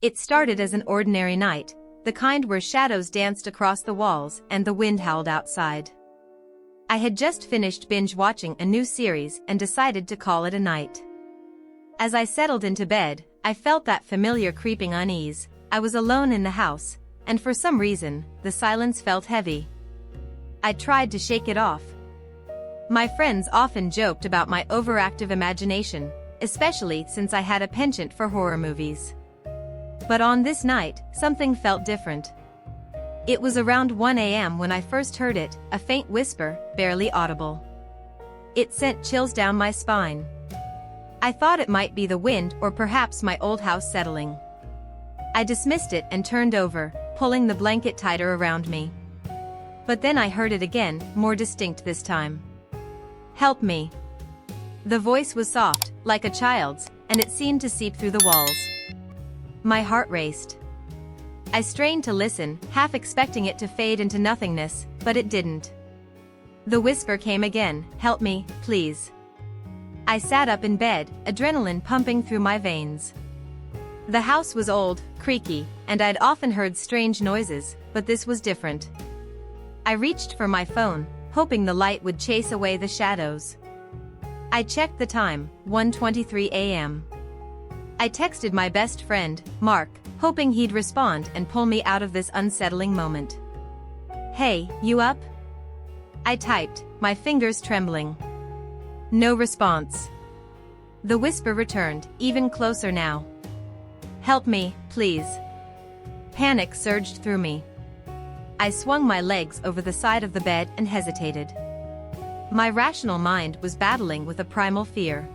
It started as an ordinary night, the kind where shadows danced across the walls and the wind howled outside. I had just finished binge-watching a new series and decided to call it a night. As I settled into bed, I felt that familiar creeping unease. I was alone in the house, and for some reason, the silence felt heavy. I tried to shake it off. My friends often joked about my overactive imagination, especially since I had a penchant for horror movies. But on this night, something felt different. It was around 1 a.m. when I first heard it, a faint whisper, barely audible. It sent chills down my spine. I thought it might be the wind or perhaps my old house settling. I dismissed it and turned over, pulling the blanket tighter around me. But then I heard it again, more distinct this time. "Help me." The voice was soft, like a child's, and it seemed to seep through the walls. My heart raced. I strained to listen, half expecting it to fade into nothingness, but it didn't. The whisper came again, "Help me, please." I sat up in bed, adrenaline pumping through my veins. The house was old, creaky, and I'd often heard strange noises, but this was different. I reached for my phone, hoping the light would chase away the shadows. I checked the time, 1:23 a.m. I texted my best friend, Mark, hoping he'd respond and pull me out of this unsettling moment. "Hey, you up?" I typed, my fingers trembling. No response. The whisper returned, even closer now. "Help me, please." Panic surged through me. I swung my legs over the side of the bed and hesitated. My rational mind was battling with a primal fear.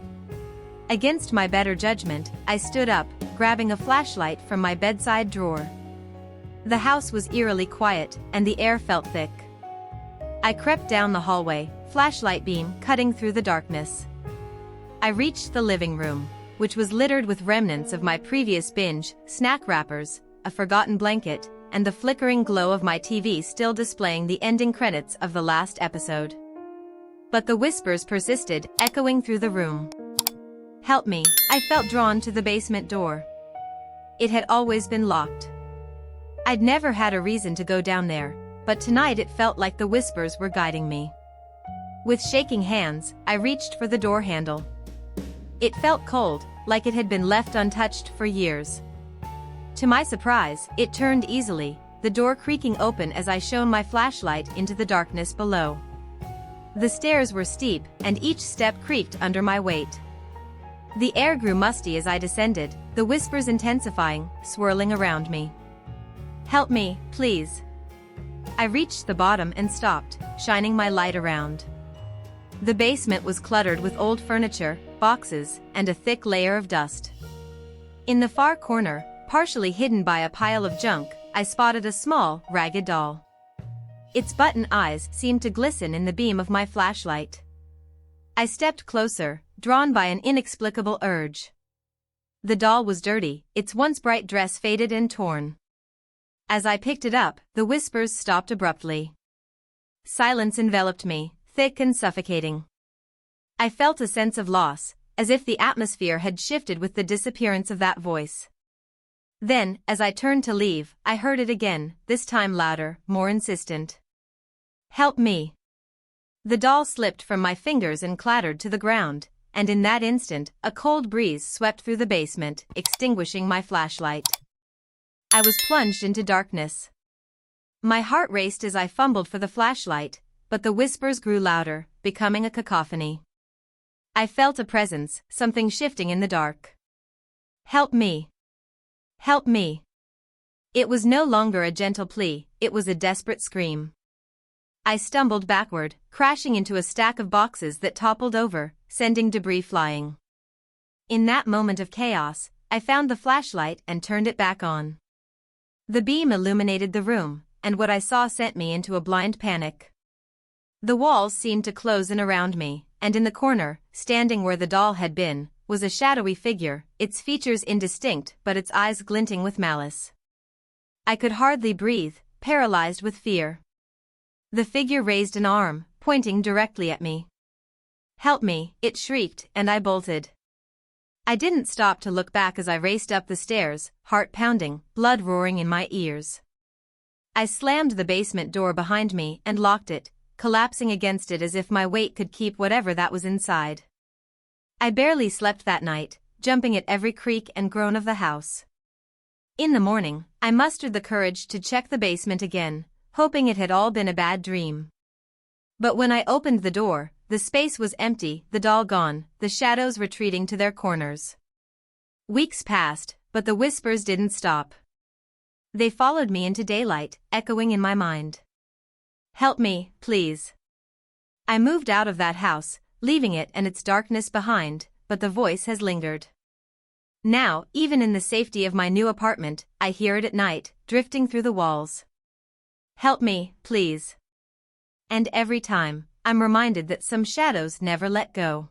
Against my better judgment, I stood up, grabbing a flashlight from my bedside drawer. The house was eerily quiet, and the air felt thick. I crept down the hallway, flashlight beam cutting through the darkness. I reached the living room, which was littered with remnants of my previous binge, snack wrappers, a forgotten blanket, and the flickering glow of my TV still displaying the ending credits of the last episode. But the whispers persisted, echoing through the room. "Help me." I felt drawn to the basement door. It had always been locked. I'd never had a reason to go down there, but tonight it felt like the whispers were guiding me. With shaking hands, I reached for the door handle. It felt cold, like it had been left untouched for years. To my surprise, it turned easily, the door creaking open as I shone my flashlight into the darkness below. The stairs were steep, and each step creaked under my weight. The air grew musty as I descended, the whispers intensifying, swirling around me. "Help me, please." I reached the bottom and stopped, shining my light around. The basement was cluttered with old furniture, boxes, and a thick layer of dust. In the far corner, partially hidden by a pile of junk, I spotted a small, ragged doll. Its button eyes seemed to glisten in the beam of my flashlight. I stepped closer, drawn by an inexplicable urge. The doll was dirty, its once bright dress faded and torn. As I picked it up, the whispers stopped abruptly. Silence enveloped me, thick and suffocating. I felt a sense of loss, as if the atmosphere had shifted with the disappearance of that voice. Then, as I turned to leave, I heard it again, this time louder, more insistent. "Help me." The doll slipped from my fingers and clattered to the ground, and in that instant, a cold breeze swept through the basement, extinguishing my flashlight. I was plunged into darkness. My heart raced as I fumbled for the flashlight, but the whispers grew louder, becoming a cacophony. I felt a presence, something shifting in the dark. "Help me. Help me." It was no longer a gentle plea, it was a desperate scream. I stumbled backward, crashing into a stack of boxes that toppled over, sending debris flying. In that moment of chaos, I found the flashlight and turned it back on. The beam illuminated the room, and what I saw sent me into a blind panic. The walls seemed to close in around me, and in the corner, standing where the doll had been, was a shadowy figure, its features indistinct but its eyes glinting with malice. I could hardly breathe, paralyzed with fear. The figure raised an arm, pointing directly at me. "Help me," it shrieked, and I bolted. I didn't stop to look back as I raced up the stairs, heart pounding, blood roaring in my ears. I slammed the basement door behind me and locked it, collapsing against it as if my weight could keep whatever that was inside. I barely slept that night, jumping at every creak and groan of the house. In the morning, I mustered the courage to check the basement again, hoping it had all been a bad dream. But when I opened the door, the space was empty, the doll gone, the shadows retreating to their corners. Weeks passed, but the whispers didn't stop. They followed me into daylight, echoing in my mind. Help me, please. I moved out of that house, leaving it and its darkness behind, but the voice has lingered. Now, even in the safety of my new apartment, I hear it at night, drifting through the walls. Help me, please. And every time, I'm reminded that some shadows never let go.